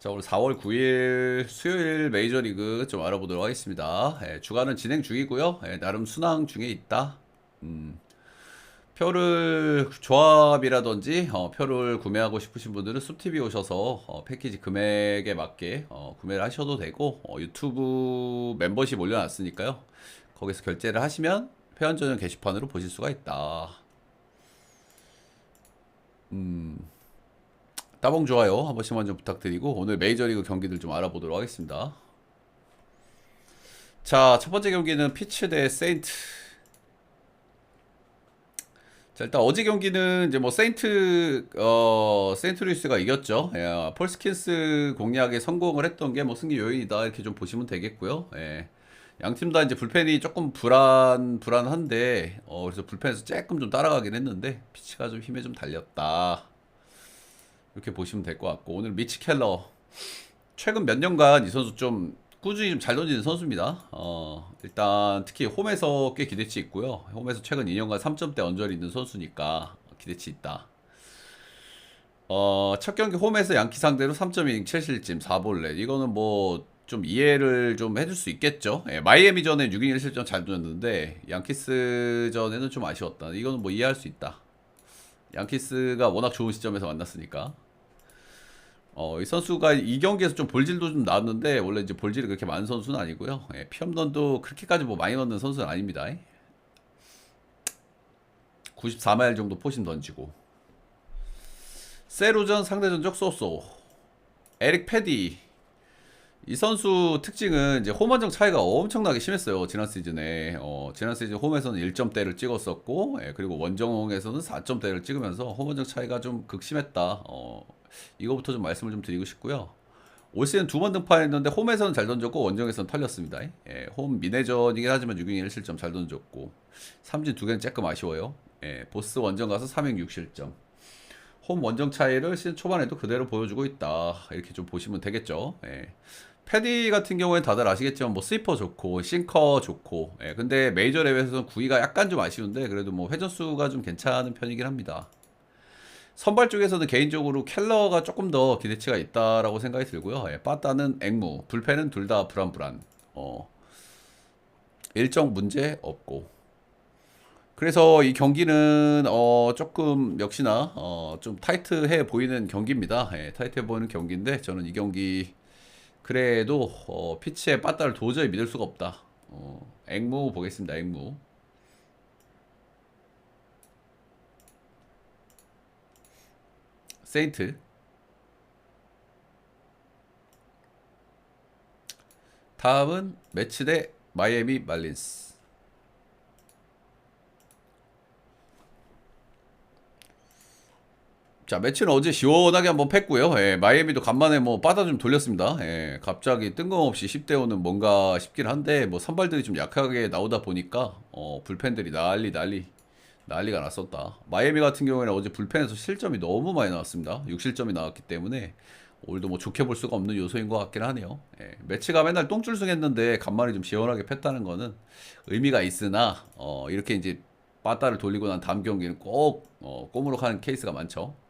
자, 오늘 4월 9일 수요일 메이저리그 좀 알아보도록 하겠습니다. 주간은 진행 중이고요. 나름 순항 중에 있다. 표를 조합이라든지 표를 구매하고 싶으신 분들은 숲TV 오셔서 패키지 금액에 맞게 구매를 하셔도 되고, 유튜브 멤버십 올려놨으니까요. 거기서 결제를 하시면 회원 전용 게시판으로 보실 수가 있다. 따봉 좋아요 한 번씩만 좀 부탁드리고, 오늘 메이저리그 경기들 좀 알아보도록 하겠습니다. 자, 첫 번째 경기는 피츠 대 세인트. 자, 일단 어제 경기는 이제 뭐 세인트루이스가 이겼죠. 폴스킨스 공략에 성공을 했던 게 뭐 승리 요인이다, 이렇게 좀 보시면 되겠고요. 양 팀 다 이제 불펜이 조금 불안한데, 그래서 불펜에서 조금 좀 따라가긴 했는데 피치가 좀 힘에 좀 달렸다, 이렇게 보시면 될 것 같고, 오늘 미치 켈러 최근 몇 년간 이 선수 좀 꾸준히 좀 잘 던지는 선수입니다. 일단 특히 홈에서 꽤 기대치 있고요. 홈에서 최근 2년간 3점대 언저리 있는 선수니까 기대치 있다. 첫 경기 홈에서 양키 상대로 3.2 7실점 4볼넷, 이거는 뭐 좀 이해를 좀 해줄 수 있겠죠. 마이애미 전에 6이닝 1실점 잘 던졌는데 양키스 전에는 좀 아쉬웠다. 이거는 뭐 이해할 수 있다. 양키스가 워낙 좋은 시점에서 만났으니까. 이 선수가 이 경기에서 좀 볼질도 좀 나왔는데, 원래 이제 볼질이 그렇게 많은 선수는 아니고요. 피홈런도 그렇게까지 뭐 많이 넣는 선수는 아닙니다. 94마일 정도 포심 던지고. 세루전 상대 전적 쏘쏘. 에릭 패디. 이 선수 특징은 이제 홈 원정 차이가 엄청나게 심했어요. 지난 시즌에. 지난 시즌 홈에서는 1점대를 찍었었고, 그리고 원정에서는 4점대를 찍으면서 홈 원정 차이가 좀 극심했다. 이거부터 좀 말씀을 좀 드리고 싶고요. 올 시즌 두 번 등판했는데 홈에서는 잘 던졌고 원정에서는 털렸습니다. 홈 미네전이긴 하지만 6이닝 1실점 잘 던졌고, 삼진 두 개는 조금 아쉬워요. 보스 원정 가서 3행 6실점. 홈 원정 차이를 시즌 초반에도 그대로 보여주고 있다, 이렇게 좀 보시면 되겠죠. 패디 같은 경우에는 다들 아시겠지만 뭐 스위퍼 좋고 싱커 좋고, 근데 메이저 레벨에서는 구위가 약간 좀 아쉬운데 그래도 뭐 회전수가 좀 괜찮은 편이긴 합니다. 선발 쪽에서는 개인적으로 켈러가 조금 더 기대치가 있다라고 생각이 들고요. 빠따는 앵무, 불펜은 둘 다 불안불안. 일정 문제 없고. 그래서 이 경기는 조금 역시나 좀 타이트해 보이는 경기입니다. 타이트해 보이는 경기인데, 저는 이 경기 그래도 피치의 빠따를 도저히 믿을 수가 없다. 앵무 보겠습니다. 앵무. 세인트. 다음은 매치 대 마이애미 말린스. 자, 매치는 어제 시원하게 한번 팼고요. 마이애미도 간만에 뭐 빠다 좀 돌렸습니다. 갑자기 뜬금없이 10대 5는 뭔가 싶긴 한데, 뭐 선발들이 좀 약하게 나오다 보니까 불펜들이 난리가 났었다. 마이애미 같은 경우에는 어제 불펜에서 실점이 너무 많이 나왔습니다. 6실점이 나왔기 때문에 오늘도 뭐 좋게 볼 수가 없는 요소인 것 같긴 하네요. 매치가 맨날 똥줄승 했는데 간만에 좀 시원하게 팼다는 거는 의미가 있으나, 이렇게 이제 빠따를 돌리고 난 다음 경기는 꼭 꼬무룩 하는 케이스가 많죠.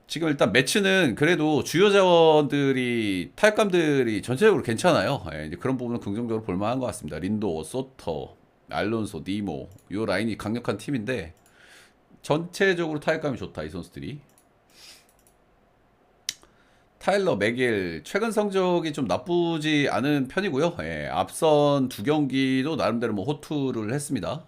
지금 일단 매치는 그래도 주요 자원들이, 타격감들이 전체적으로 괜찮아요. 이제 그런 부분은 긍정적으로 볼만한 것 같습니다. 린도, 소터, 알론소, 니모, 요 라인이 강력한 팀인데 전체적으로 타격감이 좋다, 이 선수들이. 타일러 맥일 최근 성적이 좀 나쁘지 않은 편이고요. 앞선 두 경기도 나름대로 뭐 호투를 했습니다.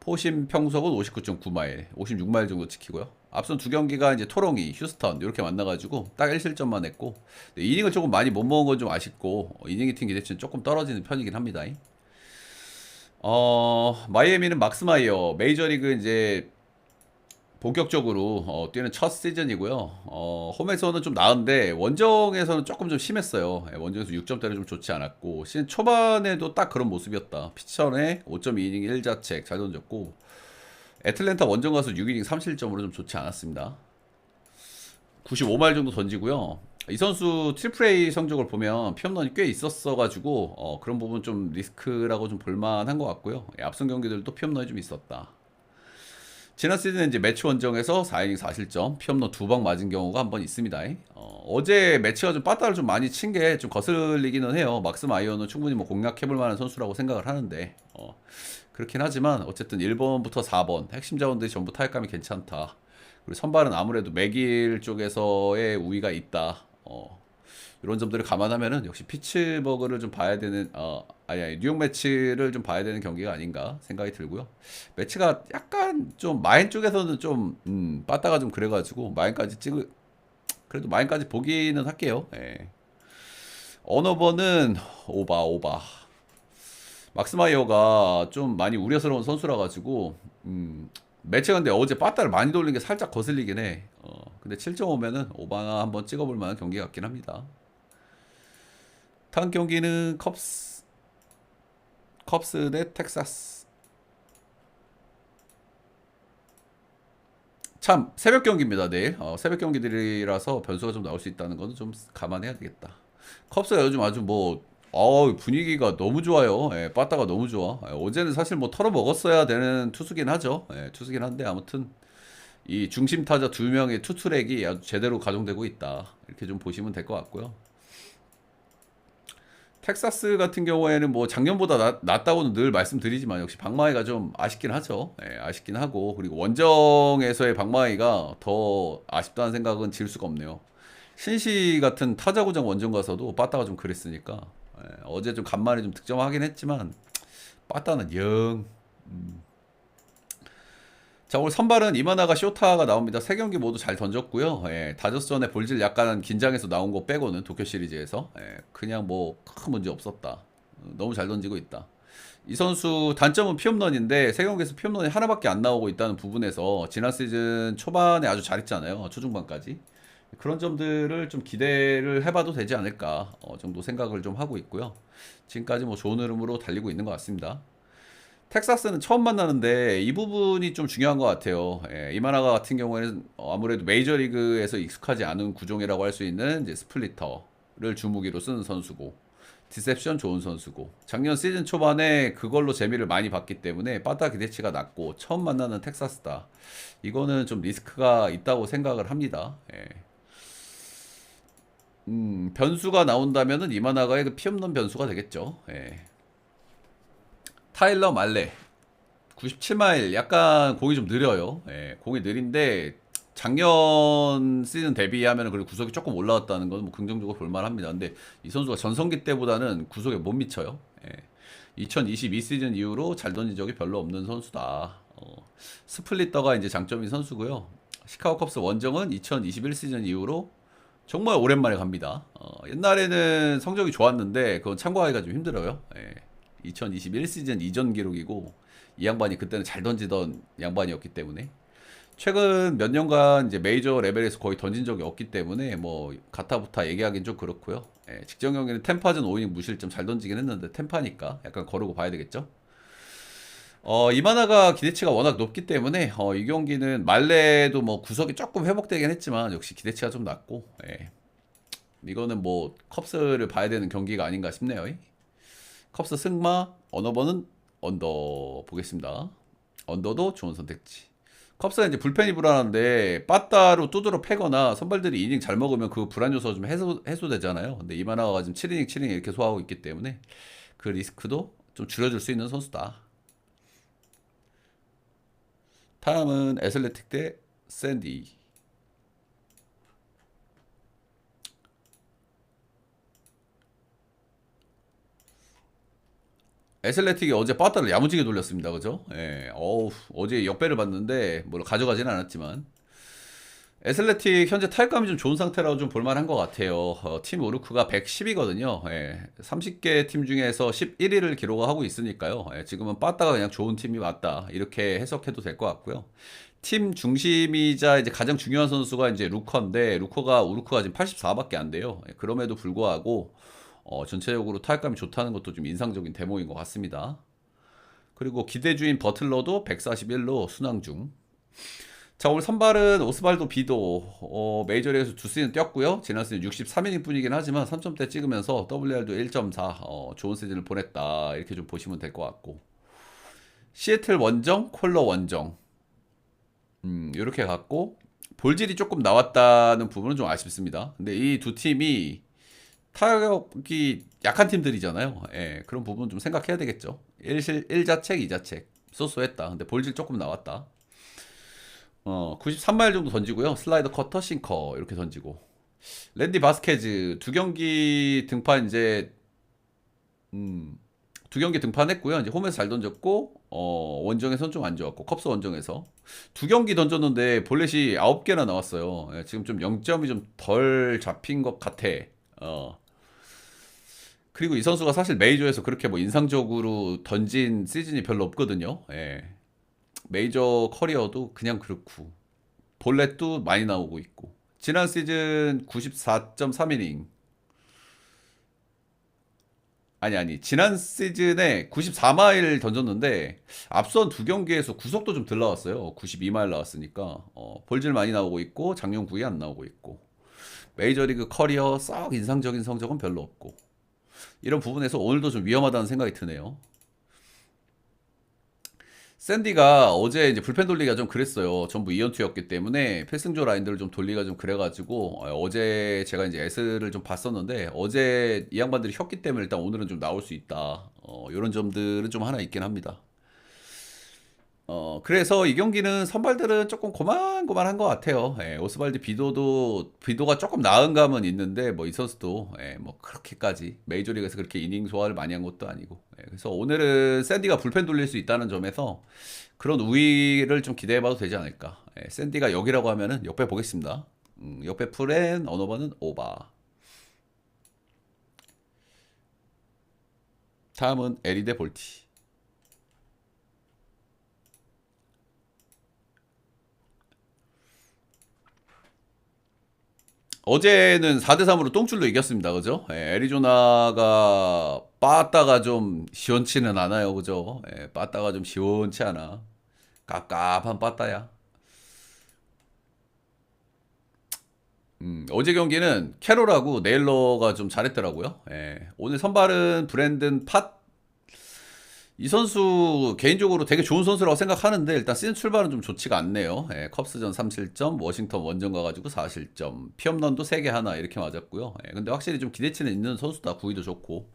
포심 평속은 59.9마일, 56마일 정도 지키고요. 앞선 두 경기가 이제 토롱이, 휴스턴 이렇게 만나가지고 딱 1실점만 했고, 이닝을 조금 많이 못 먹은 건 좀 아쉽고, 이닝 팀 기대치는 조금 떨어지는 편이긴 합니다. 마이애미는 막스 마이어, 메이저리그 이제 본격적으로 뛰는 첫 시즌이고요. 홈에서는 좀 나은데 원정에서는 조금 좀 심했어요. 원정에서 6점대는 좀 좋지 않았고, 시즌 초반에도 딱 그런 모습이었다. 피처에 5.2이닝 1자책 잘 던졌고, 애틀랜타 원정 가서 6이닝 3실점으로 좀 좋지 않았습니다. 95말 정도 던지고요. 이 선수 트리플 A 성적을 보면 피홈런이 꽤 있었어가지고 그런 부분 좀 리스크라고 좀 볼만한 것 같고요. 앞선 경기들도 피홈런이 좀 있었다. 지난 시즌에 이제 매치 원정에서 4이닝 4실점, 피홈런 2방 맞은 경우가 한 번 있습니다. 어제 매치가 좀 빠따를 좀 많이 친 게 좀 거슬리기는 해요. 막스 마이어는 충분히 뭐 공략해볼 만한 선수라고 생각을 하는데, 그렇긴 하지만 어쨌든 1번부터 4번 핵심 자원들이 전부 타격감이 괜찮다. 그리고 선발은 아무래도 맥일 쪽에서의 우위가 있다. 이런 점들을 감안하면은 역시 피츠버그를 좀 봐야 되는 아니 뉴욕 매치를 좀 봐야 되는 경기가 아닌가 생각이 들고요. 매치가 약간 좀 마인 쪽에서는 좀 빠따가 좀 그래가지고 마인까지 찍을 그래도 마인까지 보기는 할게요. 예. 언어버는 오바 막스마이어가 좀 많이 우려스러운 선수라 가지고 매치가 근데 어제 빠따를 많이 돌린 게 살짝 거슬리긴 해. 근데 7.5면은 오바 한번 찍어볼 만한 경기 같긴 합니다. 다음 경기는 컵스 대 텍사스. 참 새벽 경기입니다. 내일 새벽 경기들이라서 변수가 좀 나올 수 있다는 거는 좀 감안해야 되겠다. 컵스가 요즘 아주 뭐 분위기가 너무 좋아요. 예, 빠따가 너무 좋아. 어제는 사실 뭐 털어 먹었어야 되는 투수긴 하죠. 예, 투수긴 한데 아무튼 이 중심 타자 두 명의 투트랙이 아주 제대로 가동되고 있다. 이렇게 좀 보시면 될 것 같고요. 텍사스 같은 경우에는 뭐 작년보다 낫다고는 늘 말씀드리지만 역시 박마이가 좀 아쉽긴 하죠. 예, 아쉽긴 하고 그리고 원정에서의 박마이가 더 아쉽다는 생각은 질 수가 없네요. 신시 같은 타자구장 원정 가서도 빠따가 좀 그랬으니까 어제 좀 간만에 좀 득점하긴 했지만 빠따는 영. 자, 오늘 선발은 이마나가 쇼타가 나옵니다. 세 경기 모두 잘 던졌고요. 다저스전에 볼질 약간 긴장해서 나온 거 빼고는 도쿄 시리즈에서 그냥 뭐 큰 문제 없었다. 너무 잘 던지고 있다. 이 선수 단점은 피홈런인데 세 경기에서 피홈런이 하나밖에 안 나오고 있다는 부분에서 지난 시즌 초반에 아주 잘했잖아요. 초중반까지. 그런 점들을 좀 기대를 해봐도 되지 않을까 정도 생각을 좀 하고 있고요. 지금까지 뭐 좋은 흐름으로 달리고 있는 것 같습니다. 텍사스는 처음 만나는데 이 부분이 좀 중요한 것 같아요. 이마나가 같은 경우에는 아무래도 메이저리그에서 익숙하지 않은 구종이라고 할 수 있는 이제 스플리터를 주무기로 쓰는 선수고 디셉션 좋은 선수고 작년 시즌 초반에 그걸로 재미를 많이 봤기 때문에 빠따 기대치가 낮고 처음 만나는 텍사스다. 이거는 좀 리스크가 있다고 생각을 합니다. 변수가 나온다면은 이마나가의 그 피없는 변수가 되겠죠. 타일러 말레 97마일 약간 공이 좀 느려요. 공이 느린데 작년 시즌 대비하면 그래도 구속이 조금 올라왔다는 건 뭐 긍정적으로 볼만합니다. 근데 이 선수가 전성기 때보다는 구속에 못 미쳐요. 2022 시즌 이후로 잘 던진 적이 별로 없는 선수다. 스플리터가 이제 장점인 선수고요. 시카고 컵스 원정은 2021 시즌 이후로 정말 오랜만에 갑니다. 옛날에는 성적이 좋았는데 그건 참고하기가 좀 힘들어요. 2021 시즌 이전 기록이고 이 양반이 그때는 잘 던지던 양반이었기 때문에 최근 몇 년간 이제 메이저 레벨에서 거의 던진 적이 없기 때문에 뭐 가타부타 얘기하기는 좀 그렇고요. 직전 경기는 템파전 5이닝 무실점 잘 던지긴 했는데 템파니까 약간 거르고 봐야 되겠죠. 이마나가 기대치가 워낙 높기 때문에 이 경기는 말레도 뭐 구석이 조금 회복되긴 했지만 역시 기대치가 좀 낮고 이거는 뭐 컵스를 봐야 되는 경기가 아닌가 싶네요. 컵스 승마 언어버는 언더 보겠습니다. 언더도 좋은 선택지. 컵스가 이제 불펜이 불안한데 빠따로 두드러 패거나 선발들이 이닝 잘 먹으면 그 불안 요소가 좀 해소되잖아요. 근데 이마나가 지금 7이닝 7이닝 이렇게 소화하고 있기 때문에 그 리스크도 좀 줄여줄 수 있는 선수다. 다음은 애슬레틱 대 샌디. 애슬레틱이 어제 빠따를 야무지게 돌렸습니다. 그죠? 어제 역배를 봤는데 뭘 가져가지는 않았지만 애슬레틱 현재 타격감이 좀 좋은 상태라고 좀 볼만한 것 같아요. 팀 우르크가 110이거든요. 30개 팀 중에서 11위를 기록하고 있으니까요. 지금은 빠따가 그냥 좋은 팀이 맞다. 이렇게 해석해도 될 것 같고요. 팀 중심이자 이제 가장 중요한 선수가 이제 루커인데 우르크가 지금 84밖에 안 돼요. 그럼에도 불구하고 전체적으로 타격감이 좋다는 것도 좀 인상적인 대목인 것 같습니다. 그리고 기대주인 버틀러도 141로 순항 중. 자, 오늘 선발은 오스발도 비도 메이저리그에서 두 시즌 뛰었고요. 지난 시즌 63이닝 뿐이긴 하지만 3점대 찍으면서 WR도 1.4 좋은 시즌을 보냈다. 이렇게 좀 보시면 될 것 같고 시애틀 원정, 콜러 원정 이렇게 갔고 볼질이 조금 나왔다는 부분은 좀 아쉽습니다. 근데 이 두 팀이 타격이 약한 팀들이잖아요. 예, 그런 부분 좀 생각해야 되겠죠. 1자책, 2자책 쏘쏘했다. 근데 볼질 조금 나왔다. 93마일 정도 던지고요. 슬라이더 커터, 싱커 이렇게 던지고. 랜디 바스케즈 두 경기 등판 이제 두 경기 등판했고요. 이제 홈에서 잘 던졌고 원정에서는 좀 안 좋았고 컵스 원정에서 두 경기 던졌는데 볼넷이 9개나 나왔어요. 예, 지금 좀 0점이 좀 덜 잡힌 것 같아. 어. 그리고 이 선수가 사실 메이저에서 그렇게 뭐 인상적으로 던진 시즌이 별로 없거든요. 예. 메이저 커리어도 그냥 그렇고 볼넷도 많이 나오고 있고 지난 시즌 94.3이닝 아니 지난 시즌에 94마일 던졌는데 앞선 두 경기에서 구속도 좀 덜 나왔어요. 92마일 나왔으니까 볼질 많이 나오고 있고 작년 9위 안 나오고 있고 메이저리그 커리어 썩 인상적인 성적은 별로 없고 이런 부분에서 오늘도 좀 위험하다는 생각이 드네요. 샌디가 어제 이제 불펜 돌리기가 좀 그랬어요. 전부 이연투였기 때문에 필승조 라인들을 좀 돌리기가 좀 그래가지고 어제 제가 이제 S를 좀 봤었는데 어제 이 양반들이 혔기 때문에 일단 오늘은 좀 나올 수 있다. 이런 점들은 좀 하나 있긴 합니다. 그래서 이 경기는 선발들은 조금 고만고만한 것 같아요. 예, 오스발디 비도도 비도가 조금 나은 감은 있는데 뭐 이 선수도 뭐 그렇게까지 메이저리그에서 그렇게 이닝 소화를 많이 한 것도 아니고 그래서 오늘은 샌디가 불펜 돌릴 수 있다는 점에서 그런 우위를 좀 기대해봐도 되지 않을까. 샌디가 여기라고 하면은 역배 보겠습니다. 역배 풀엔 언어버는 오바. 다음은 에리데 볼티. 어제는 4대3으로 똥줄로 이겼습니다. 그죠? 애리조나가 빠따가 좀 시원치는 않아요. 그죠? 빠따가 좀 시원치 않아. 깝깝한 빠따야. 어제 경기는 캐롤하고 네일러가 좀 잘했더라고요. 오늘 선발은 브랜든 팟. 이 선수 개인적으로 되게 좋은 선수라고 생각하는데 일단 시즌 출발은 좀 좋지가 않네요. 컵스전 3실점, 워싱턴 원정 가가지고 4실점, 피홈런도 3개 하나 이렇게 맞았고요. 근데 확실히 좀 기대치는 있는 선수다. 구위도 좋고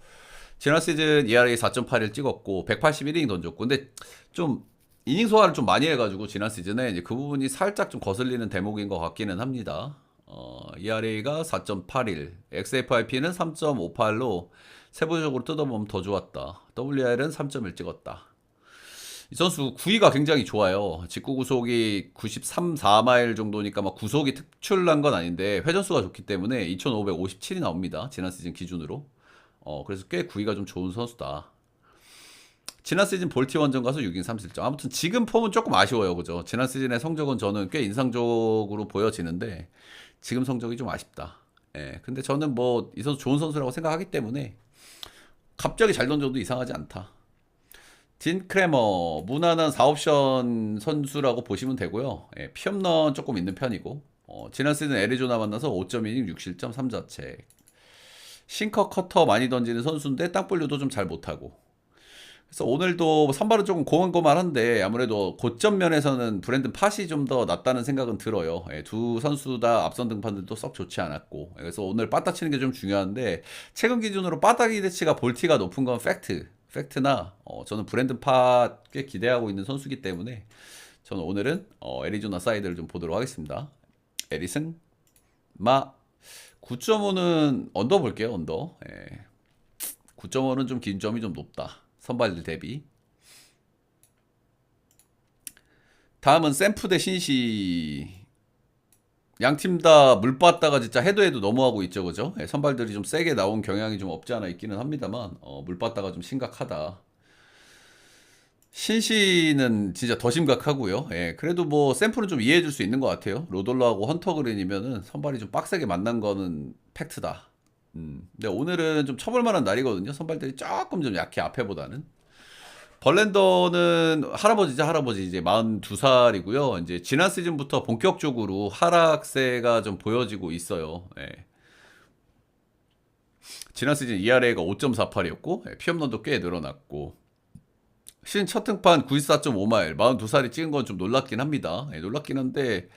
지난 시즌 ERA 4.81 찍었고 181이닝 던졌고 근데 좀 이닝 소화를 좀 많이 해가지고 지난 시즌에 이제 그 부분이 살짝 좀 거슬리는 대목인 것 같기는 합니다. ERA가 4.81, XFIP는 3.58로 세부적으로 뜯어보면 더 좋았다. WR은 3.1 찍었다. 이 선수 구위가 굉장히 좋아요. 직구 구속이 93, 4마일 정도니까 막 구속이 특출난 건 아닌데 회전수가 좋기 때문에 2,557이 나옵니다. 지난 시즌 기준으로. 그래서 꽤 구위가 좀 좋은 선수다. 지난 시즌 볼티 원정 가서 6인 3실점. 아무튼 지금 폼은 조금 아쉬워요. 그죠? 지난 시즌의 성적은 저는 꽤 인상적으로 보여지는데 지금 성적이 좀 아쉽다. 근데 저는 뭐 이 선수 좋은 선수라고 생각하기 때문에 갑자기 잘 던져도 이상하지 않다. 딘 크래머 무난한 4옵션 선수라고 보시면 되고요. 피홈런 조금 있는 편이고 지난 시즌 애리조나 만나서 5.2이닝 6실점 3자책 싱커 커터 많이 던지는 선수인데 땅볼류도 좀 잘 못하고 그래서 오늘도 선발은 조금 고만고만한데 아무래도 고점 면에서는 브랜든 팟이 좀 더 낫다는 생각은 들어요. 두 선수 다 앞선 등판들도 썩 좋지 않았고 그래서 오늘 빠따 치는 게 좀 중요한데 최근 기준으로 빠따 기대치가 볼티가 높은 건 팩트나 저는 브랜든 팟 꽤 기대하고 있는 선수기 때문에 저는 오늘은 애리조나 사이드를 좀 보도록 하겠습니다. 에리슨 마 9.5는 언더 볼게요. 언더 9.5는 좀 기준점이 좀 높다. 선발들 대비. 다음은 샘프 대 신시. 양팀 다 물 빠다가 진짜 해도 너무하고 있죠, 그죠? 선발들이 좀 세게 나온 경향이 좀 없지 않아 있기는 합니다만, 물 빠다가 좀 심각하다. 신시는 진짜 더 심각하고요. 그래도 뭐 샘플은 좀 이해해 줄 수 있는 것 같아요. 로돌러하고 헌터 그린이면은 선발이 좀 빡세게 만난 거는 팩트다. 근데 오늘은 좀 쳐볼 만한 날이거든요. 선발들이 조금 좀 약해 앞에보다는. 벌랜더는 할아버지죠, 할아버지. 이제 42살이고요. 이제 지난 시즌부터 본격적으로 하락세가 좀 보여지고 있어요. 지난 시즌 ERA가 5.48이었고, 피홈런도 꽤 늘어났고, 시즌 첫 등판 94.5마일 42살이 찍은 건 좀 놀랍긴 합니다. 예, 놀랍긴 한데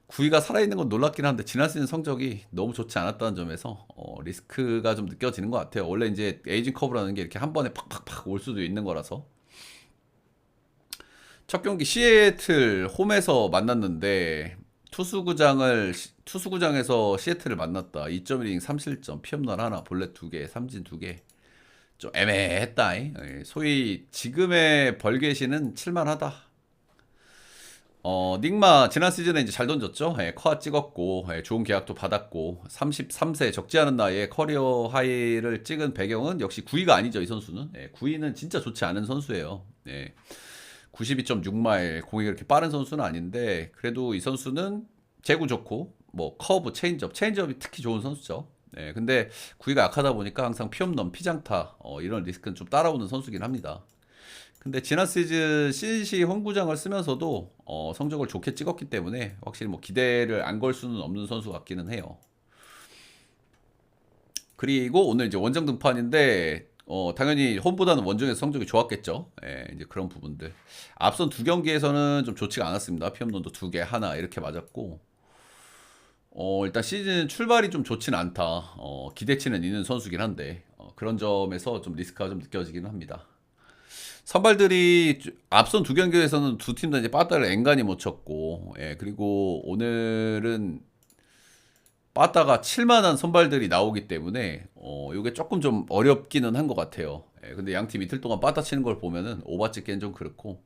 구위가 살아있는 건 놀랍긴 한데 지난 시즌 성적이 너무 좋지 않았다는 점에서 리스크가 좀 느껴지는 것 같아요. 원래 이제 에이징 커브라는 게 이렇게 한 번에 팍팍팍 올 수도 있는 거라서. 첫 경기 시애틀 홈에서 만났는데 투수구장에서 시애틀을 만났다. 2.1이닝 3실점, 피홈런 하나, 볼넷 2개, 삼진 2개. 좀 애매했다. 소위 지금의 벌게시는 칠만하다. 닉마 지난 시즌에 이제 잘 던졌죠. 커 찍었고 좋은 계약도 받았고 33세 적지 않은 나이에 커리어 하이를 찍은 배경은 역시 구위가 아니죠. 이 선수는 구위는 진짜 좋지 않은 선수예요. 92.6마일 공이 그렇게 빠른 선수는 아닌데 그래도 이 선수는 제구 좋고 뭐 커브 체인지업이 특히 좋은 선수죠. 근데 구위가 약하다 보니까 항상 피홈런 피장타 이런 리스크는 좀 따라오는 선수긴 합니다. 근데 지난 시즌 CNC 홈구장을 쓰면서도 성적을 좋게 찍었기 때문에 확실히 뭐 기대를 안 걸 수는 없는 선수 같기는 해요. 그리고 오늘 이제 원정 등판인데 당연히 홈보다는 원정에서 성적이 좋았겠죠. 이제 그런 부분들. 앞선 두 경기에서는 좀 좋지가 않았습니다. 피홈런도 2개, 하나 이렇게 맞았고. 일단 시즌 출발이 좀 좋진 않다. 기대치는 있는 선수긴 한데 그런 점에서 좀 리스크가 좀 느껴지기는 합니다. 선발들이 앞선 두 경기에서는 두 팀 다 이제 빠따를 앵간히 못 쳤고, 그리고 오늘은 빠따가 칠만한 선발들이 나오기 때문에 이게 조금 좀 어렵기는 한 것 같아요. 근데 양 팀 이틀 동안 빠따 치는 걸 보면은 오바 찍기는 좀 그렇고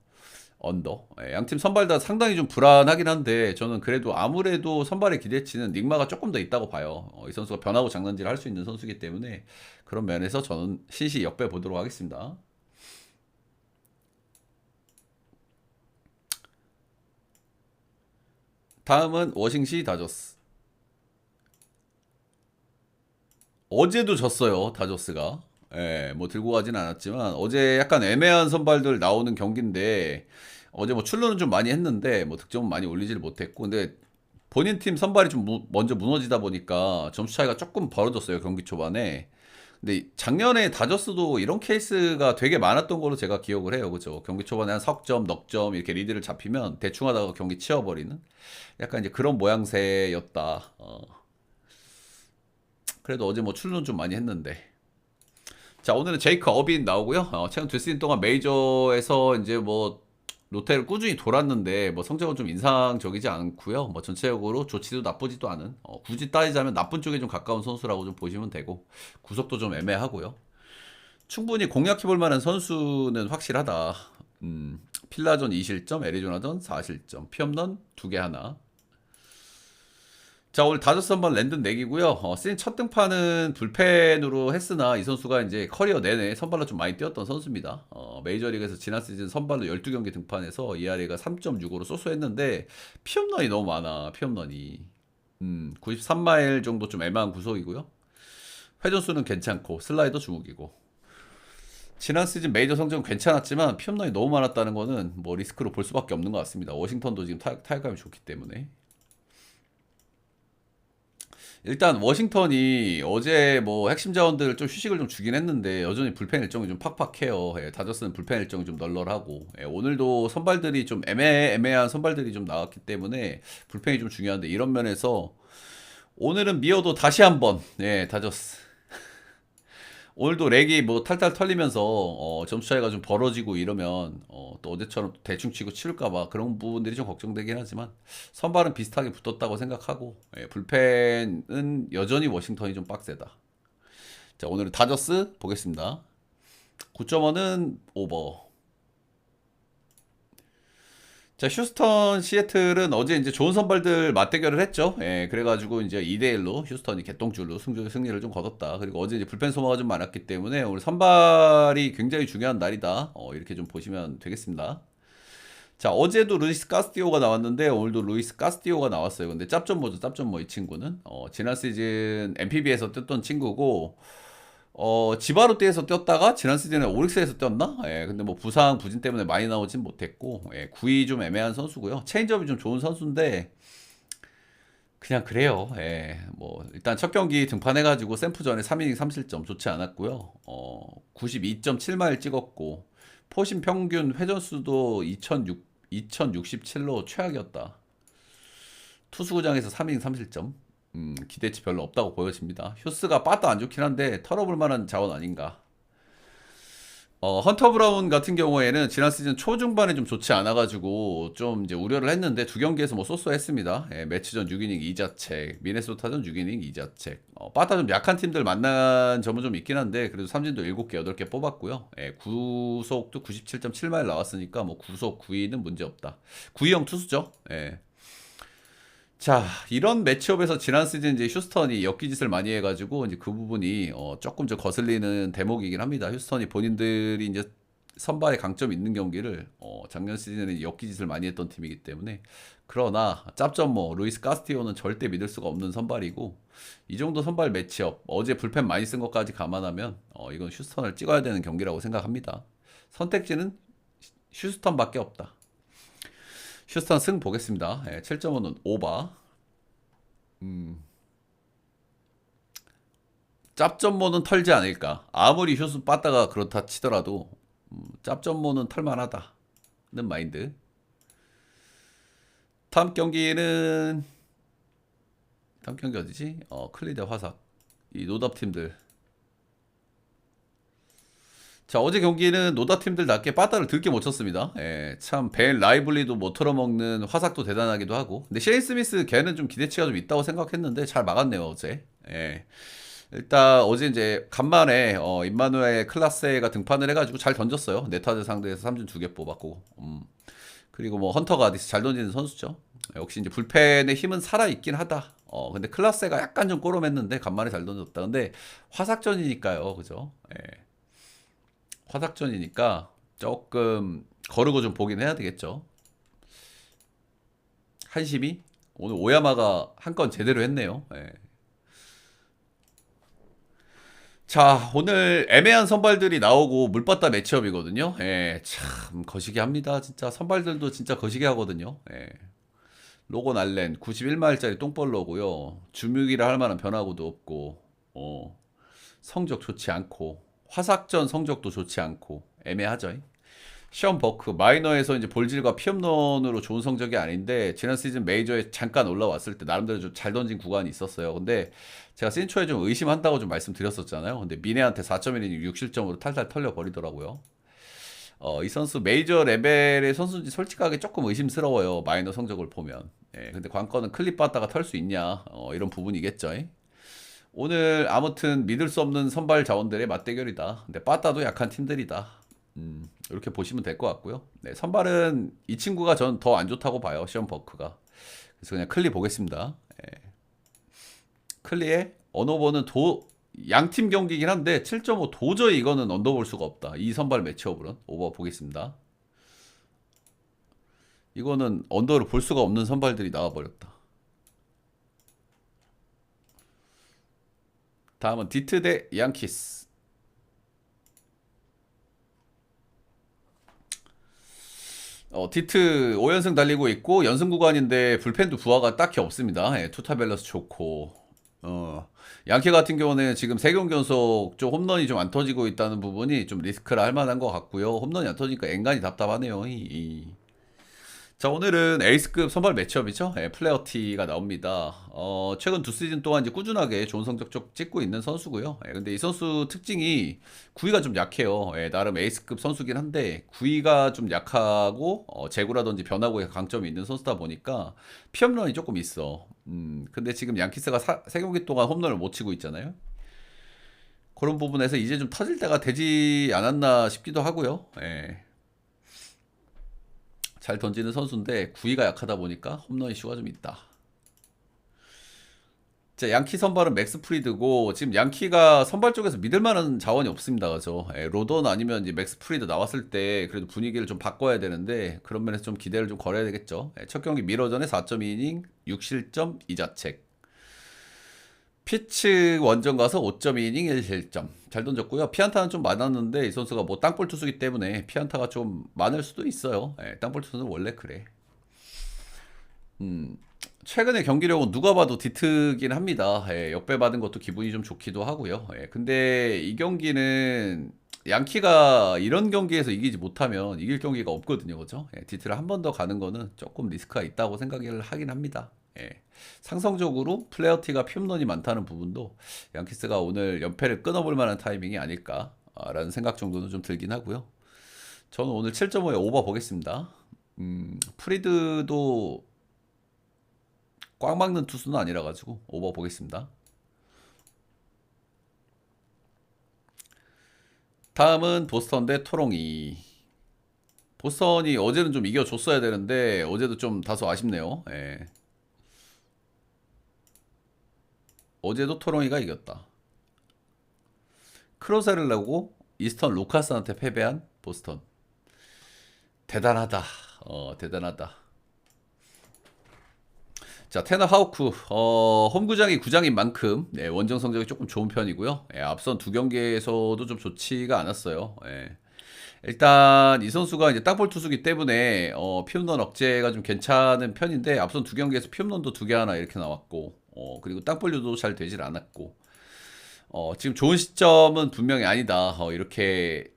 언더. 양 팀 선발 다 상당히 좀 불안하긴 한데 저는 그래도 아무래도 선발의 기대치는 닉마가 조금 더 있다고 봐요. 이 선수가 변하고 장난질을 할 수 있는 선수이기 때문에 그런 면에서 저는 신시 역배 보도록 하겠습니다. 다음은 워싱시 다저스. 어제도 졌어요, 다저스가. 뭐 들고 가진 않았지만 어제 약간 애매한 선발들 나오는 경기인데 어제 뭐 출루는 좀 많이 했는데 뭐 득점은 많이 올리질 못했고 근데 본인 팀 선발이 좀 먼저 무너지다 보니까 점수 차이가 조금 벌어졌어요, 경기 초반에. 근데 작년에 다저스도 이런 케이스가 되게 많았던 걸로 제가 기억을 해요. 그죠? 경기 초반에 한 석점, 넉점 이렇게 리드를 잡히면 대충 하다가 경기 치워버리는 약간 이제 그런 모양새였다. 그래도 어제 뭐 출루는 좀 많이 했는데. 자, 오늘은 제이크 어빈 나오고요. 최근 두 시즌 동안 메이저에서 이제 뭐 롯데를 꾸준히 돌았는데 뭐 성적은 좀 인상적이지 않고요. 뭐 전체적으로 좋지도 나쁘지도 않은 굳이 따지자면 나쁜 쪽에 좀 가까운 선수라고 좀 보시면 되고 구속도 좀 애매하고요. 충분히 공략해볼 만한 선수는 확실하다. 필라전 2실점, 애리조나전 4실점, 피홈런 2개 하나. 자, 오늘 다저스 선발 랜든 내기고요. 시즌 첫 등판은 불펜으로 했으나 이 선수가 이제 커리어 내내 선발로 좀 많이 뛰었던 선수입니다. 메이저리그에서 지난 시즌 선발로 12경기 등판해서 ERA가 3.65로 쏘쏘했는데 피홈런이 너무 많아. 피홈런이 93마일 정도 좀 애매한 구속이고요. 회전수는 괜찮고 슬라이더 주목이고. 지난 시즌 메이저 성적은 괜찮았지만 피홈런이 너무 많았다는 거는 뭐 리스크로 볼 수밖에 없는 것 같습니다. 워싱턴도 지금 타격감이 좋기 때문에. 일단 워싱턴이 어제 뭐 핵심 자원들 좀 휴식을 좀 주긴 했는데 여전히 불펜 일정이 좀 팍팍해요. 다저스는 불펜 일정이 좀 널널하고 오늘도 선발들이 좀 애매한 선발들이 좀 나왔기 때문에 불펜이 좀 중요한데 이런 면에서 오늘은 미어도 다시 한번 다저스 오늘도 렉이 뭐 탈탈 털리면서 점수 차이가 좀 벌어지고 이러면 또 어제처럼 대충 치고 치울까봐 그런 부분들이 좀 걱정되긴 하지만 선발은 비슷하게 붙었다고 생각하고 불펜은 여전히 워싱턴이 좀 빡세다. 자, 오늘은 다저스 보겠습니다. 9.1은 오버. 자, 휴스턴, 시애틀은 어제 이제 좋은 선발들 맞대결을 했죠. 그래가지고 이제 2대1로 휴스턴이 개똥줄로 승리를 좀 거뒀다. 그리고 어제 이제 불펜 소모가 좀 많았기 때문에 오늘 선발이 굉장히 중요한 날이다. 이렇게 좀 보시면 되겠습니다. 자, 어제도 루이스 카스티오가 나왔는데 오늘도 루이스 카스티오가 나왔어요. 근데 짭점모죠, 짭점모 이 친구는. 지난 시즌 MPB에서 뛰었던 친구고 지바로띠에서 뛰었다가 지난 시즌에 오릭스에서 뛰었나? 근데 뭐 부상 부진 때문에 많이 나오진 못했고 구위 좀 애매한 선수고요. 체인지업이 좀 좋은 선수인데 그냥 그래요. 뭐 일단 첫 경기 등판해가지고 샘프전에 3이닝 3실점 좋지 않았고요. 92.7마일 찍었고 포심 평균 회전수도 2067로 최악이었다. 투수구장에서 3이닝 3실점. 기대치 별로 없다고 보여집니다. 휴스가 빠따 안 좋긴 한데 털어볼 만한 자원 아닌가. 헌터 브라운 같은 경우에는 지난 시즌 초중반에 좀 좋지 않아가지고 좀 이제 우려를 했는데 두 경기에서 뭐 쏘쏘했습니다. 예, 매치전 6이닝 2자책, 미네소타전 6이닝 2자책. 빠따 좀 약한 팀들 만난 점은 좀 있긴 한데 그래도 삼진도 7개, 8개 뽑았고요. 예, 구속도 97.7마일 나왔으니까 뭐 구속 9위는 문제 없다. 9위형 투수죠. 예. 자, 이런 매치업에서 지난 시즌 이제 휴스턴이 엽기짓을 많이 해가지고 이제 그 부분이 조금 좀 거슬리는 대목이긴 합니다. 휴스턴이 본인들이 이제 선발에 강점 있는 경기를 작년 시즌에 엽기짓을 많이 했던 팀이기 때문에 그러나 짭점 뭐 루이스 카스티오는 절대 믿을 수가 없는 선발이고 이 정도 선발 매치업 어제 불펜 많이 쓴 것까지 감안하면 이건 휴스턴을 찍어야 되는 경기라고 생각합니다. 선택지는 휴스턴밖에 없다. 휴스턴 승 보겠습니다. 예, 7.5는 오바. 짭점모는 털지 않을까. 아무리 휴스 빠따가 그렇다 치더라도 짭점모는 털만하다는 마인드. 다음 경기는 다음 경기 어디지? 클리드 화삭. 이 노답 팀들. 자, 어제 경기는 노다 팀들답게 빠따를 들게 못 쳤습니다. 예, 참, 벤 라이블리도 못 털어먹는 화삭도 대단하기도 하고. 근데 셰인 스미스 걔는 좀 기대치가 좀 있다고 생각했는데 잘 막았네요, 어제. 예. 일단 어제 이제 간만에 임마누엘 클라세가 등판을 해가지고 잘 던졌어요. 네타드 상대에서 3진 2개 뽑았고. 그리고 뭐 헌터 가디스 잘 던지는 선수죠. 역시 이제 불펜의 힘은 살아있긴 하다. 근데 클라세가 약간 좀 꼬름했는데 간만에 잘 던졌다. 근데 화삭전이니까요, 그죠? 예. 화삭전이니까 조금 거르고 좀 보긴 해야 되겠죠. 한심이 오늘 오야마가 한 건 제대로 했네요. 예. 자, 오늘 애매한 선발들이 나오고 물바다 매치업이거든요. 예, 참 거시기 합니다. 진짜 선발들도 진짜 거시기 하거든요. 예. 로건 알렌 91마일짜리 똥벌로고요. 주뮤기라 할 만한 변화구도 없고 성적 좋지 않고 화삭전 성적도 좋지 않고 애매하죠. 시험 버크 마이너에서 이제 볼질과 피홈런으로 좋은 성적이 아닌데 지난 시즌 메이저에 잠깐 올라왔을 때 나름대로 좀 잘 던진 구간이 있었어요. 근데 제가 신초에 좀 의심한다고 좀 말씀드렸었잖아요. 근데 미네한테 4.1이닝 6실점으로 탈탈 털려 버리더라고요. 이 선수 메이저 레벨의 선수인지 솔직하게 조금 의심스러워요. 마이너 성적을 보면. 예, 근데 관건은 클립 받다가 털 수 있냐 이런 부분이겠죠. 오늘 아무튼 믿을 수 없는 선발 자원들의 맞대결이다. 근데 빠따도 약한 팀들이다. 이렇게 보시면 될 것 같고요. 네, 선발은 이 친구가 전 더 안 좋다고 봐요. 시험 버크가. 그래서 그냥 클리 보겠습니다. 예. 클리의 언어버는 양팀 경기긴 한데 7.5 도저히 이거는 언더볼 수가 없다. 이 선발 매치업으로는 오버 보겠습니다. 이거는 언더를 볼 수가 없는 선발들이 나와버렸다. 다음은 디트 대 양키스. 디트 5연승 달리고 있고 연승 구간인데 불펜도 부하가 딱히 없습니다. 예, 투타 밸런스 좋고 양키 같은 경우는 지금 3경기 연속 좀 홈런이 좀 안 터지고 있다는 부분이 좀 리스크를 할 만한 것 같고요. 홈런이 안 터지니까 앵간히 답답하네요. 자, 오늘은 에이스급 선발 매치업이죠. 예, 플레어티가 나옵니다. 최근 2시즌 동안 이제 꾸준하게 좋은 성적 쪽 찍고 있는 선수고요. 예, 근데 이 선수 특징이 구위가 좀 약해요. 예, 나름 에이스급 선수긴 한데 구위가 좀 약하고 제구라든지 변화구에 강점이 있는 선수다 보니까 피홈런이 조금 있어. 근데 지금 양키스가 3경기 동안 홈런을 못 치고 있잖아요. 그런 부분에서 이제 좀 터질 때가 되지 않았나 싶기도 하고요. 예. 잘 던지는 선수인데 구위가 약하다 보니까 홈런 이슈가 좀 있다. 자, 양키 선발은 맥스 프리드고 지금 양키가 선발 쪽에서 믿을 만한 자원이 없습니다. 그죠? 로던 아니면 이제 맥스 프리드 나왔을 때 그래도 분위기를 좀 바꿔야 되는데 그런 면에서 좀 기대를 좀 걸어야 되겠죠. 첫 경기 미러전에 4.2이닝 6실점 2자책. 피츠 원정 가서 5.2이닝 1실점. 잘 던졌고요. 피안타는 좀 많았는데 이 선수가 뭐 땅볼 투수기 때문에 피안타가 좀 많을 수도 있어요. 땅볼 투수는 원래 그래. 최근에 경기력은 누가 봐도 디트긴 합니다. 역배 받은 것도 기분이 좀 좋기도 하고요. 근데 이 경기는 양키가 이런 경기에서 이기지 못하면 이길 경기가 없거든요. 그죠? 예, 디트를 한 번 더 가는 거는 조금 리스크가 있다고 생각을 하긴 합니다. 예. 상성적으로 플레어 티가 퓨넌이 많다는 부분도 양키스가 오늘 연패를 끊어볼 만한 타이밍이 아닐까라는 생각 정도는 좀 들긴 하고요. 저는 오늘 7.5에 오버 보겠습니다. 프리드도 꽉 막는 투수는 아니라 가지고 오버 보겠습니다. 다음은 보스턴 대 토롱이. 보스턴이 어제는 좀 이겨줬어야 되는데 어제도 좀 다소 아쉽네요. 예. 어제도 토롱이가 이겼다. 크로세를 내고 이스턴 루카스한테 패배한 보스턴. 대단하다. 대단하다. 자, 테너 하우크. 홈구장이 구장인 만큼 원정 성적이 조금 좋은 편이고요. 앞선 두 경기에서도 좀 좋지가 않았어요. 일단 이 선수가 이제 땅볼 투수기 때문에 피홈런 억제가 좀 괜찮은 편인데 앞선 두 경기에서 피홈런도 두 개 하나 이렇게 나왔고 그리고 땅볼류도 잘 되질 않았고 지금 좋은 시점은 분명히 아니다. 이렇게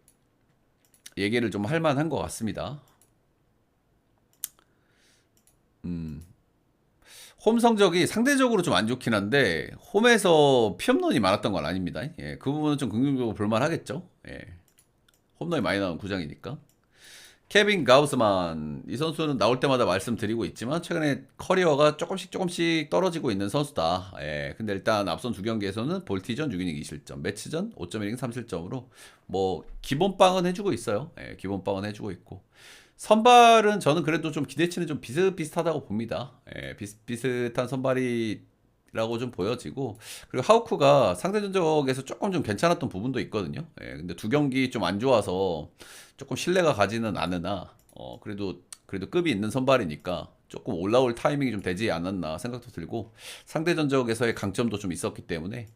얘기를 좀 할 만한 것 같습니다. 홈 성적이 상대적으로 좀 안 좋긴 한데 홈에서 피홈런이 많았던 건 아닙니다. 예, 그 부분은 좀 긍정적으로 볼만 하겠죠. 예, 홈런이 많이 나온 구장이니까. 케빈 가우스만 이 선수는 나올 때마다 말씀드리고 있지만 최근에 커리어가 조금씩 떨어지고 있는 선수다. 예, 근데 일단 앞선 두 경기에서는 볼티전 6이닝 2실점, 매치전 5.1이닝 3실점으로 뭐 기본빵은 해주고 있어요. 예, 기본빵은 해주고 있고 선발은 저는 그래도 좀 기대치는 좀 비슷비슷하다고 봅니다. 예, 비슷비슷한 선발이라고 좀 보여지고 그리고 하우크가 상대 전적에서 조금 좀 괜찮았던 부분도 있거든요. 예, 근데 두 경기 좀 안 좋아서 조금 신뢰가 가지는 않으나 그래도 급이 있는 선발이니까 조금 올라올 타이밍이 좀 되지 않았나 생각도 들고 상대 전적에서의 강점도 좀 있었기 때문에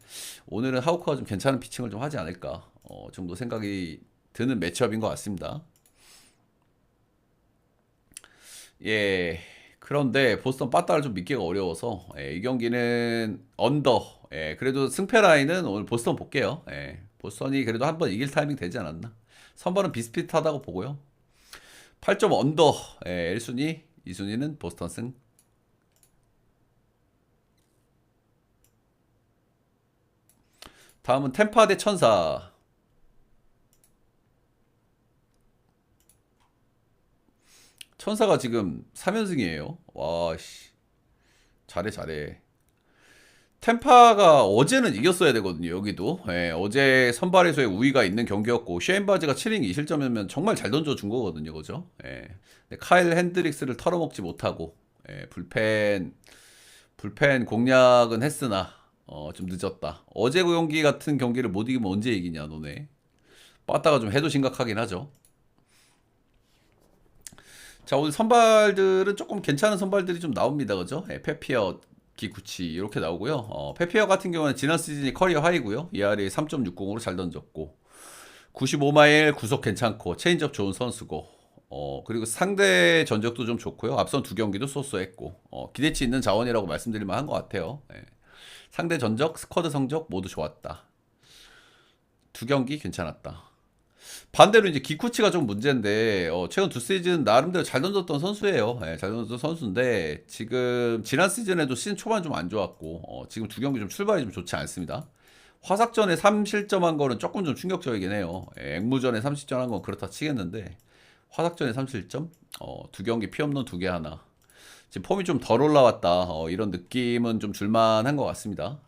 오늘은 하우크가 좀 괜찮은 피칭을 좀 하지 않을까 정도 생각이 드는 매치업인 것 같습니다. 예. 그런데 보스턴 빠따를 좀 믿기가 어려워서 이 경기는 언더. 예, 그래도 승패 라인은 오늘 보스턴 볼게요. 예, 보스턴이 그래도 한번 이길 타이밍 되지 않았나? 선발은 비슷비슷하다고 보고요. 8점 언더. 예, 1순위, 2순위는 보스턴 승. 다음은 템파 대 천사. 천사가 지금 3연승이에요. 와, 씨. 잘해. 템파가 어제는 이겼어야 되거든요. 여기도 어제 선발에서의 우위가 있는 경기였고 쉐인바즈가 7이닝 2실점이면 정말 잘 던져준 거거든요. 그죠? 근데 카일 핸드릭스를 털어먹지 못하고 불펜 공략은 했으나 좀 늦었다. 어제 그 경기 같은 경기를 못 이기면 언제 이기냐 너네. 빠따가 좀 해도 심각하긴 하죠. 자, 오늘 선발들은 조금 괜찮은 선발들이 좀 나옵니다. 그죠? 페피어, 기쿠치 이렇게 나오고요. 페피어 같은 경우는 지난 시즌이 커리어 하이고요. ERA 3.60으로 잘 던졌고 95마일 구속 괜찮고 체인지업 좋은 선수고 그리고 상대 전적도 좀 좋고요. 앞선 두 경기도 쏘쏘했고 기대치 있는 자원이라고 말씀드릴 만한 것 같아요. 상대 전적, 스쿼드 성적 모두 좋았다. 두 경기 괜찮았다. 반대로 이제 기쿠치가 좀 문제인데 최근 두 시즌 나름대로 잘 던졌던 선수예요. 잘 던졌던 선수인데 지금 지난 시즌에도 시즌 초반 좀 안 좋았고 지금 두 경기 좀 출발이 좀 좋지 않습니다. 화삭전에 3실점한 거는 조금 좀 충격적이긴 해요. 앵무전에 3실점한 건 그렇다 치겠는데 화삭전에 3실점? 두 경기 피없는 두 개 하나. 지금 폼이 좀 덜 올라왔다. 이런 느낌은 좀 줄만한 것 같습니다.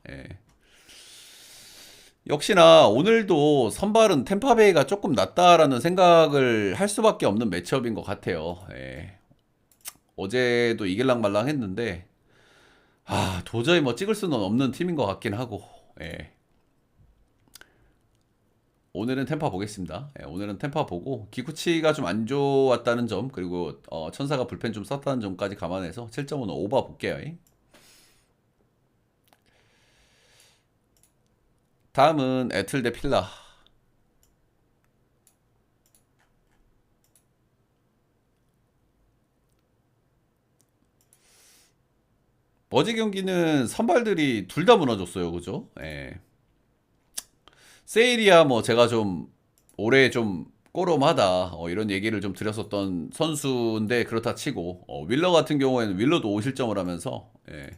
역시나 오늘도 선발은 템파베이가 조금 낫다라는 생각을 할 수밖에 없는 매치업인 것 같아요. 어제도 이길랑 말랑 했는데 도저히 뭐 찍을 수는 없는 팀인 것 같긴 하고 오늘은 템파 보겠습니다. 오늘은 템파 보고 기쿠치가 좀 안 좋았다는 점 그리고 천사가 불펜 좀 썼다는 점까지 감안해서 7.5는 오버 볼게요. 다음은 애틀 대 필라. 어제 경기는 선발들이 둘 다 무너졌어요. 그죠? 세일이야 뭐 제가 좀 올해 좀 꼬름하다 이런 얘기를 좀 드렸었던 선수인데 그렇다 치고 윌러 같은 경우에는 윌러도 5실점을 하면서 예.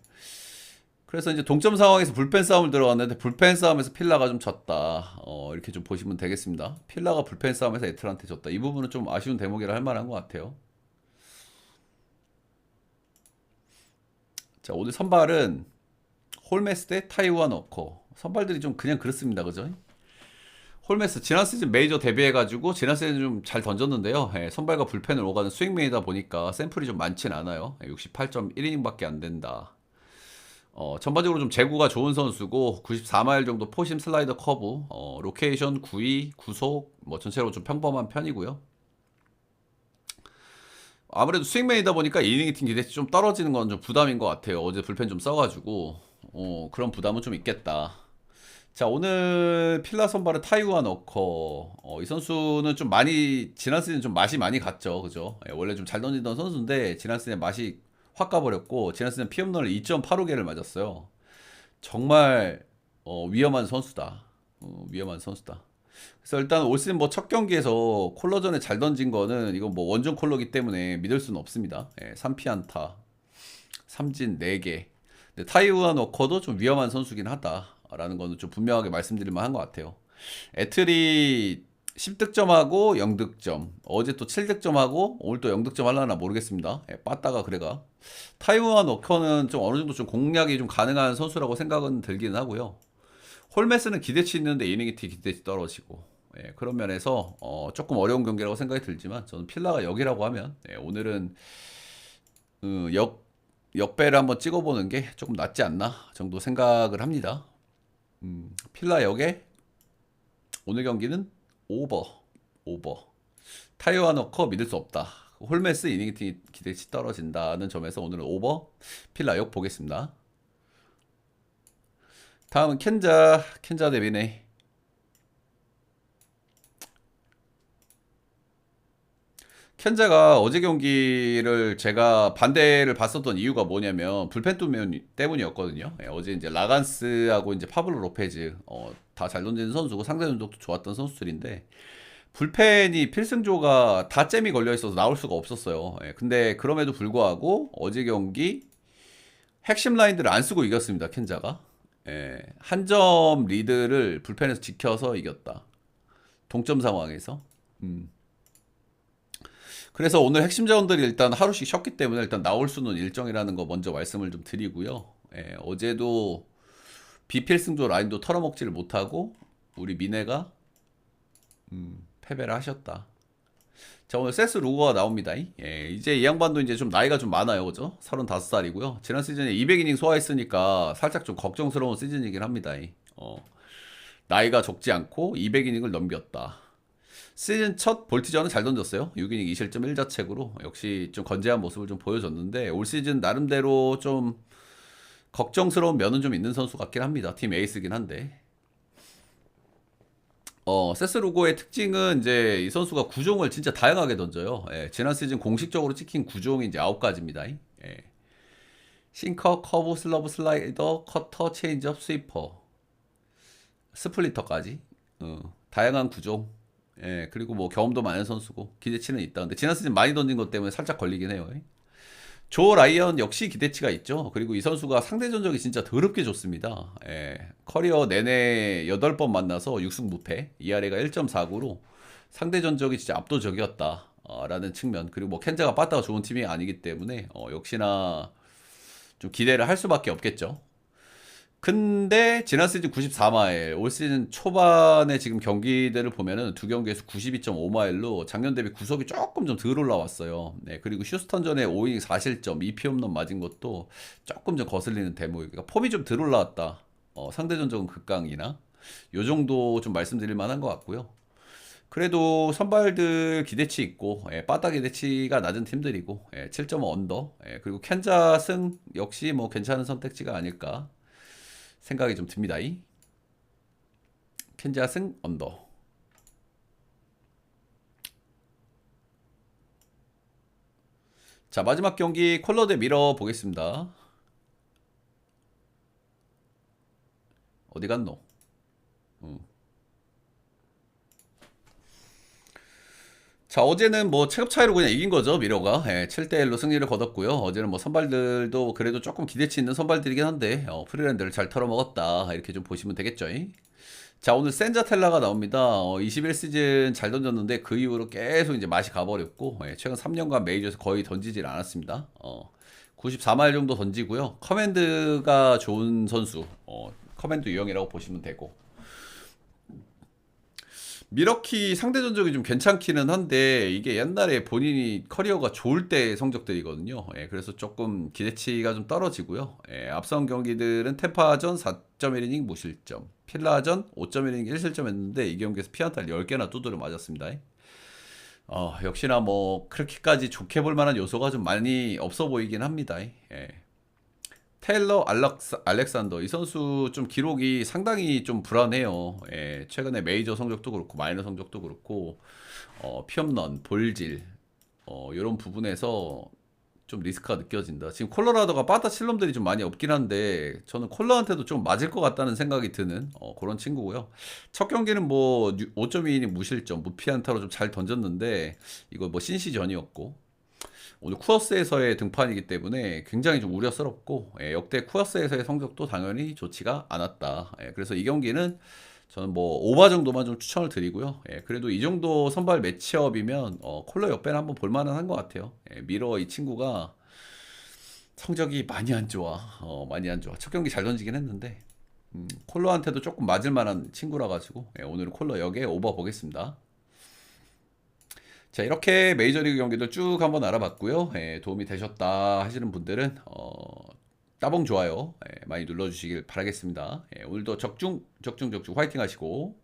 그래서 이제 동점 상황에서 불펜 싸움을 들어갔는데 불펜 싸움에서 필라가 좀 졌다. 이렇게 좀 보시면 되겠습니다. 필라가 불펜 싸움에서 애틀한테 졌다. 이 부분은 좀 아쉬운 대목이라 할 만한 것 같아요. 자, 오늘 선발은 홀메스 대 타이완 워커. 선발들이 좀 그냥 그렇습니다. 그죠? 홀메스 지난 시즌 메이저 데뷔해가지고 지난 시즌 좀 잘 던졌는데요. 예, 선발과 불펜을 오가는 스윙맨이다 보니까 샘플이 좀 많진 않아요. 68.1이닝밖에 안 된다. 전반적으로 좀 제구가 좋은 선수고 94마일 정도 포심 슬라이더 커브, 로케이션 9위, 구속 뭐 전체로 좀 평범한 편이고요. 아무래도 스윙맨이다 보니까 이닝 팀 기대치 좀 떨어지는 건 좀 부담인 것 같아요. 어제 불펜 좀 써가지고 그런 부담은 좀 있겠다. 자, 오늘 필라 선발은 타이완 워커. 이 선수는 좀 많이 지난 시즌 좀 맛이 많이 갔죠. 그죠? 예, 원래 좀 잘 던지던 선수인데 지난 시즌 맛이 확 가버렸고 지난 시즌 피홈런을 2.85개를 맞았어요. 정말 위험한 선수다. 위험한 선수다. 그래서 일단 올 시즌 뭐 첫 경기에서 콜러전에 잘 던진 거는 이건 뭐 원정 콜러기 때문에 믿을 수는 없습니다. 예, 3피안타, 삼진 4개. 근데 타이완 워커도 좀 위험한 선수긴 하다라는 거는 좀 분명하게 말씀드릴 만한 것 같아요. 애틀이 10득점하고 0득점. 어제 또 7득점하고 오늘 또 0득점 하려나 모르겠습니다. 예, 빠따가 그래가. 타이완 워커는 좀 어느 정도 좀 공략이 좀 가능한 선수라고 생각은 들기는 하고요. 홀메스는 기대치 있는데 이닝이 기대치 떨어지고. 예, 그런 면에서 조금 어려운 경기라고 생각이 들지만 저는 필라가 역이라고 하면 오늘은 역 역배를 한번 찍어보는 게 조금 낫지 않나 정도 생각을 합니다. 필라 역에 오늘 경기는 오버. 타이완 워커 믿을 수 없다. 홀메스 이닝 기대치 떨어진다는 점에서 오늘은 오버 필라 역 보겠습니다. 다음은 켄자 대비네. 켄자가 어제 경기를 제가 반대를 봤었던 이유가 뭐냐면 불펜 때문이었거든요. 예, 어제 이제 라간스하고 이제 파블로 로페즈 다 잘 던지는 선수고 상대 전적도 좋았던 선수들인데 불펜이 필승조가 다 잼이 걸려 있어서 나올 수가 없었어요. 예, 근데 그럼에도 불구하고 어제 경기 핵심 라인들을 안 쓰고 이겼습니다. 켄자가 예, 한 점 리드를 불펜에서 지켜서 이겼다. 동점 상황에서. 그래서 오늘 핵심 자원들이 일단 하루씩 쉬었기 때문에 일단 나올 수는 일정이라는 거 먼저 말씀을 좀 드리고요. 예, 어제도 비필승조 라인도 털어먹지를 못하고 우리 미네가 패배를 하셨다. 자, 오늘 세스 루거가 나옵니다. 예, 이제 이 양반도 이제 좀 나이가 좀 많아요. 그죠? 35살이고요. 지난 시즌에 200이닝 소화했으니까 살짝 좀 걱정스러운 시즌이긴 합니다. 나이가 적지 않고 200이닝을 넘겼다. 시즌 첫 볼티전은 잘 던졌어요. 6이닝 2실점 1자책으로 역시 좀 건재한 모습을 좀 보여줬는데 올 시즌 나름대로 좀 걱정스러운 면은 좀 있는 선수 같긴 합니다. 팀 에이스긴 한데 세스 루고의 특징은 이제 이 선수가 구종을 진짜 다양하게 던져요. 예, 지난 시즌 공식적으로 찍힌 구종이 이제 9가지입니다. 예. 싱커, 커브, 슬러브, 슬라이더, 커터, 체인지업, 스위퍼, 스플리터까지 다양한 구종. 예, 그리고 뭐 경험도 많은 선수고 기대치는 있다. 근데 지난 시즌 많이 던진 것 때문에 살짝 걸리긴 해요. 조 라이언 역시 기대치가 있죠. 그리고 이 선수가 상대 전적이 진짜 더럽게 좋습니다. 예, 커리어 내내 8번 만나서 6승 무패, ERA가 1.49로 상대 전적이 진짜 압도적이었다. 라는 측면. 그리고 뭐 켄자가 빠따가 좋은 팀이 아니기 때문에 역시나 좀 기대를 할 수밖에 없겠죠. 근데 지난 시즌 94마일, 올 시즌 초반에 지금 경기들을 보면은 두 경기에서 92.5마일로 작년 대비 구속이 조금 좀 덜 올라왔어요. 네, 그리고 휴스턴전에 5이닝 4실점, 2피 홈런 맞은 것도 조금 좀 거슬리는 대목이고, 그러니까 폼이 좀 덜 올라왔다. 상대 전적은 극강이나 요 정도 좀 말씀드릴 만한 것 같고요. 그래도 선발들 기대치 있고 빠따 기대치가 낮은 팀들이고 7.5 언더 그리고 켄자 승 역시 뭐 괜찮은 선택지가 아닐까 생각이 좀 듭니다. 켄자 승 언더. 자, 마지막 경기 콜러 대 미러 보겠습니다. 어디 갔노? 자, 어제는 뭐 체급 차이로 그냥 이긴 거죠, 미러가. 7대1로 승리를 거뒀고요. 어제는 뭐 선발들도 그래도 조금 기대치 있는 선발들이긴 한데, 프리랜드를 잘 털어먹었다. 이렇게 좀 보시면 되겠죠. 자, 오늘 센자텔라가 나옵니다. 21시즌 잘 던졌는데 그 이후로 계속 이제 맛이 가버렸고, 최근 3년간 메이저에서 거의 던지질 않았습니다. 94마일 정도 던지고요. 커맨드가 좋은 선수, 커맨드 유형이라고 보시면 되고. 미러키 상대 전적이 좀 괜찮기는 한데 이게 옛날에 본인이 커리어가 좋을 때 성적들이거든요. 그래서 조금 기대치가 좀 떨어지고요. 앞선 경기들은 템파전 4.1이닝 무실점, 필라전 5.1이닝 1실점 했는데 이 경기에서 피안타를 10개나 두드려 맞았습니다. 역시나 뭐 그렇게까지 좋게 볼 만한 요소가 좀 많이 없어 보이긴 합니다. 테일러 알렉산더 이 선수 좀 기록이 상당히 좀 불안해요. 최근에 메이저 성적도 그렇고 마이너 성적도 그렇고 피홈런, 볼질 이런 부분에서 좀 리스크가 느껴진다. 지금 콜로라도가 빠따 칠놈들이 좀 많이 없긴 한데 저는 콜러한테도 좀 맞을 것 같다는 생각이 드는 그런 친구고요. 첫 경기는 뭐 5.2이닝 무실점, 무피안타로 좀 잘 던졌는데 이거 뭐 신시전이었고 오늘 쿠어스에서의 등판이기 때문에 굉장히 좀 우려스럽고 역대 쿠어스에서의 성적도 당연히 좋지가 않았다. 그래서 이 경기는 저는 뭐 오바 정도만 좀 추천을 드리고요. 그래도 이 정도 선발 매치업이면 콜러 역배는 한번 볼만은 한 것 같아요. 미러 이 친구가 성적이 많이 안 좋아. 많이 안 좋아. 첫 경기 잘 던지긴 했는데 콜러한테도 조금 맞을 만한 친구라 가지고 오늘은 콜러 역에 오버 보겠습니다. 자, 이렇게 메이저리그 경기들 쭉 한번 알아봤고요. 도움이 되셨다 하시는 분들은 따봉 좋아요 많이 눌러주시길 바라겠습니다. 오늘도 적중 화이팅 하시고